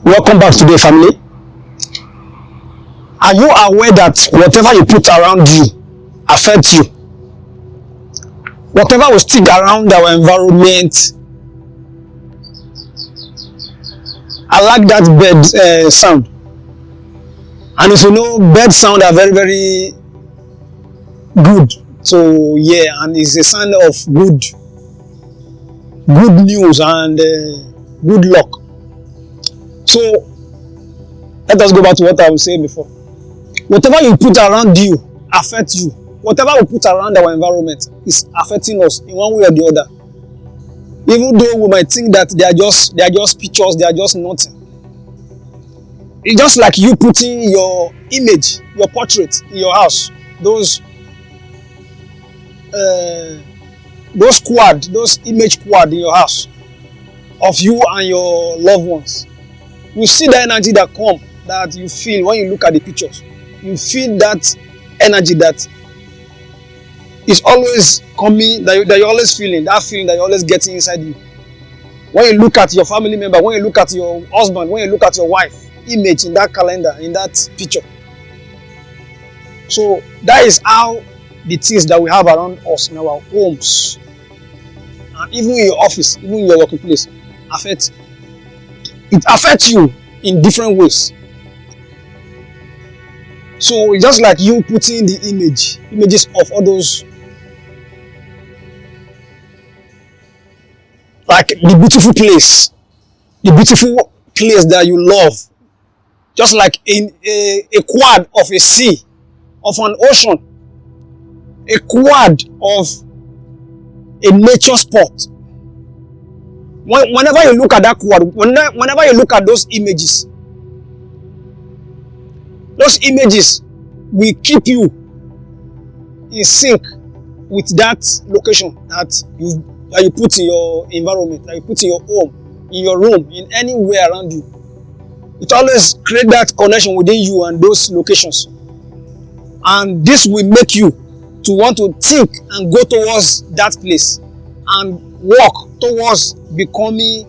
Welcome back to the family. Are you aware that whatever you put around you affects you? Whatever will stick around our environment. I like that bird sound. And if you know, bird sound are very, very good. So yeah, and it's a sign of good news and good luck. So let us go back to what I was saying before. Whatever you put around you affects you. Whatever we put around our environment is affecting us in one way or the other. Even though we might think that they are just pictures, they are just nothing. It's just like you putting your image, your portrait in your house. Those image quad in your house of you and your loved ones. You see the energy that come, that you feel when you look at the pictures. You feel that energy that is always coming, that you're always feeling, that feeling that you're always getting inside you. When you look at your family member, when you look at your husband, when you look at your wife, image in that calendar, in that picture. So that is how the things that we have around us in our homes, and even in your office, even in your working place, it affects you in different ways. So it's just like you putting the images of all those, like the beautiful place that you love, just like in a quad of a sea, of an ocean, a quad of a nature spot. Whenever you look at that quad, whenever you look at those images will keep you in sync with that location that you put in your environment, that you put in your home, in your room, in anywhere around you. It always creates that connection within you and those locations. And this will make you to want to think and go towards that place and walk towards becoming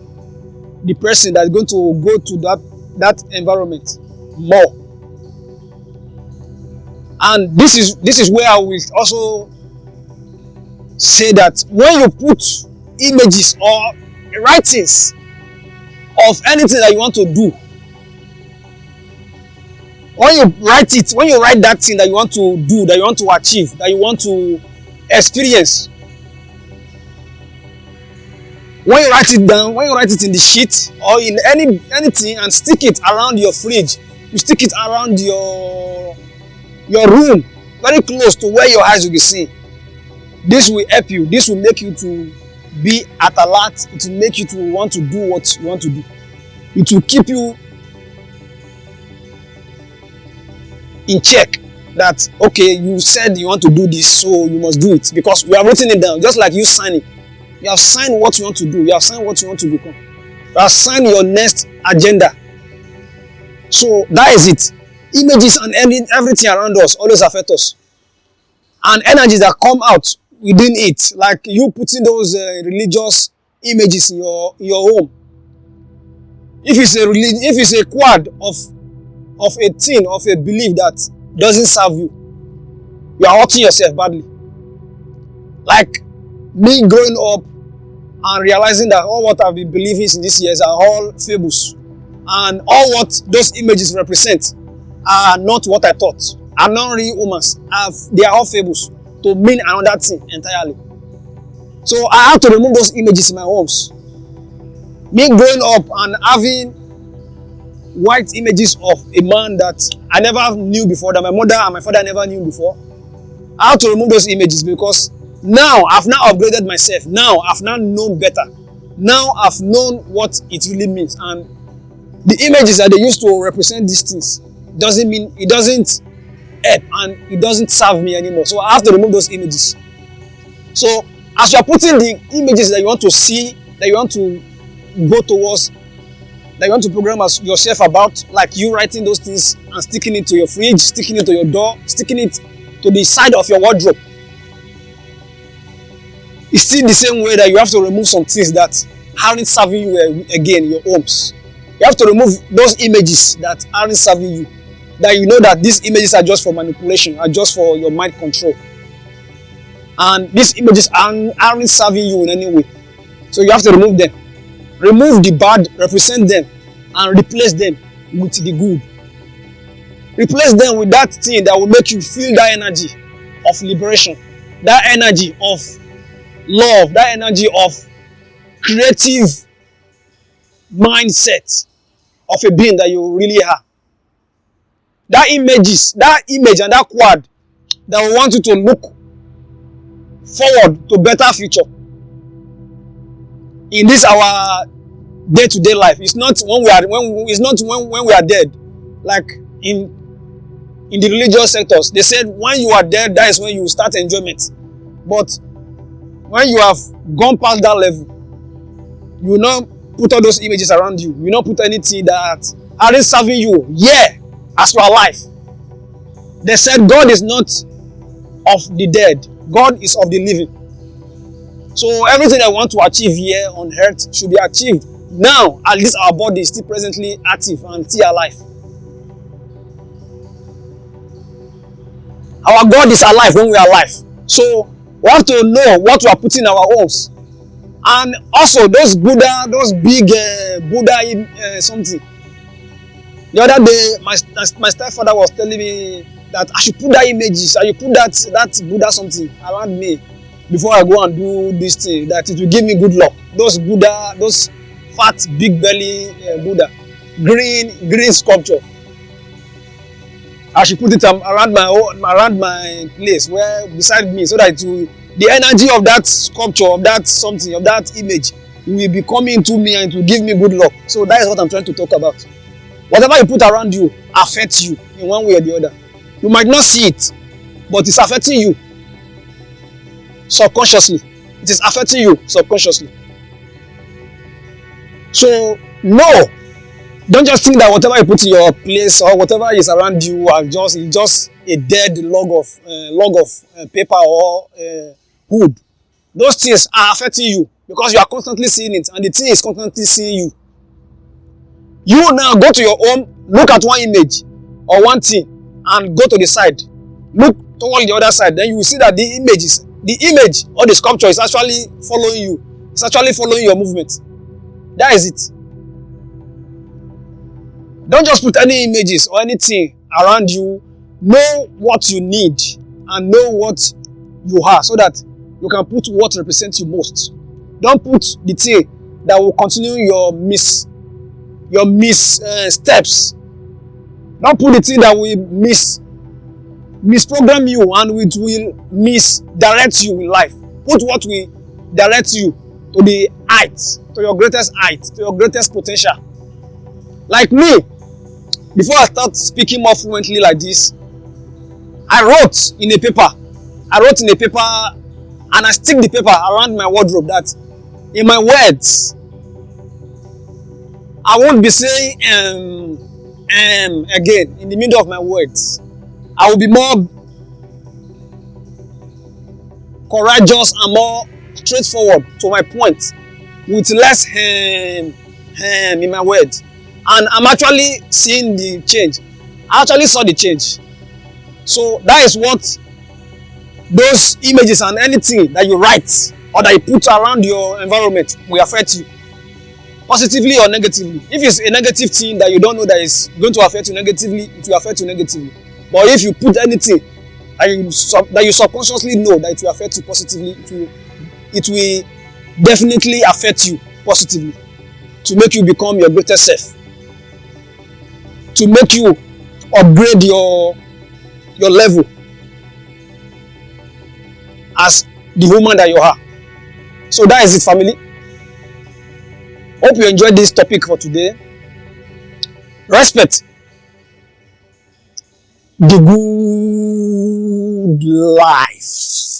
the person that's going to go to that environment more. And this is where I will also say that when you put images or writings of anything that you want to do, when you write that thing that you want to do, that you want to achieve, that you want to experience, when you write it down, when you write it in the sheet or in anything and stick it around your fridge, you stick it around your room, very close to where your eyes will be seeing. This will help you. This will make you to be at alert. It will make you to want to do what you want to do. It will keep you in check that, okay, you said you want to do this, so you must do it, because you have written it down, just like you signing. You have signed what you want to do. You have signed what you want to become. You have signed your next agenda. So that is it. Images and everything around us always affect us. And energies that come out within it, like you putting those religious images in your home. If it's a quad of a thing, of a belief that doesn't serve you, you are hurting yourself badly. Like me growing up and realizing that all what I've been believing in these years are all fables, and all what those images represent are not what I thought, are not real humans. They are all fables to mean another thing entirely. So I have to remove those images in my homes. Me growing up and having white images of a man that I never knew before, that my mother and my father never knew before, I have to remove those images, because now I've now upgraded myself. Now I've now known better. Now I've known what it really means. And the images that they used to represent these things doesn't help, and it doesn't serve me anymore. So I have to remove those images. So as you are putting the images that you want to see, that you want to go towards, that you want to program yourself about, like you writing those things and sticking it to your fridge, sticking it to your door, sticking it to the side of your wardrobe, it's still the same way that you have to remove some things that aren't serving you again in your homes. You You have to remove those images that aren't serving you. That you know that these images are just for manipulation, are just for your mind control. And these images aren't serving you in any way. So you have to remove them. Remove the bad, represent them, and replace them with the good. Replace them with that thing that will make you feel that energy of liberation, that energy of love, that energy of creative mindset of a being that you really are. That image and that quad that will want you to look forward to better future. In this our day-to-day life, it's not when we are dead, like in the religious sectors. They said when you are dead, that is when you start enjoyment. But when you have gone past that level, you will not put all those images around you. You will not put anything that aren't serving you as you are alive. They said God is not of the dead. God is of the living. So everything I want to achieve here on earth should be achieved now. At least our body is still presently active and still alive. Our God is alive when we are alive. So we have to know what we are putting in our homes. And also those Buddha, those big Buddha something. The other day, my stepfather was telling me that I should put that images, I should put that Buddha something around me before I go and do this thing, that it will give me good luck. Those Buddha, those fat, big belly Buddha, green sculpture. I should put it around my place, where beside me, so that the energy of that sculpture, of that something, of that image will be coming to me and it will give me good luck. So that is what I'm trying to talk about. Whatever you put around you affects you in one way or the other. You might not see it, but it's affecting you subconsciously. It is affecting you subconsciously. So no, don't just think that whatever you put in your place or whatever is around you are just a dead log of paper or wood. Those things are affecting you because you are constantly seeing it, and the thing is constantly seeing you. You now go to your home, look at one image or one thing, and go to the side. Look toward the other side. Then you will see that the image or the sculpture is actually following you. It's actually following your movement. That is it. Don't just put any images or anything around you. Know what you need and know what you are, so that you can put what represents you most. Don't put the thing that will continue your steps. Don't put the thing that will misprogram you and which will misdirect you in life. Put what will direct you to the height, to your greatest height, to your greatest potential. Like me, before I start speaking more fluently like this, I wrote in a paper and I stick the paper around my wardrobe, that in my words, I won't be saying again in the middle of my words. I will be more courageous and more straightforward to my point, with less in my words. And I'm actually seeing the change. I actually saw the change. So that is what those images and anything that you write or that you put around your environment will affect you, positively or negatively. If it's a negative thing that you don't know that is going to affect you negatively, it will affect you negatively. But if you put anything that you subconsciously know that it will affect you positively, it will definitely affect you positively, to make you become your greatest self, to make you upgrade your level as the woman that you are. So that is it, family. Hope you enjoyed this topic for today. Respect the good life.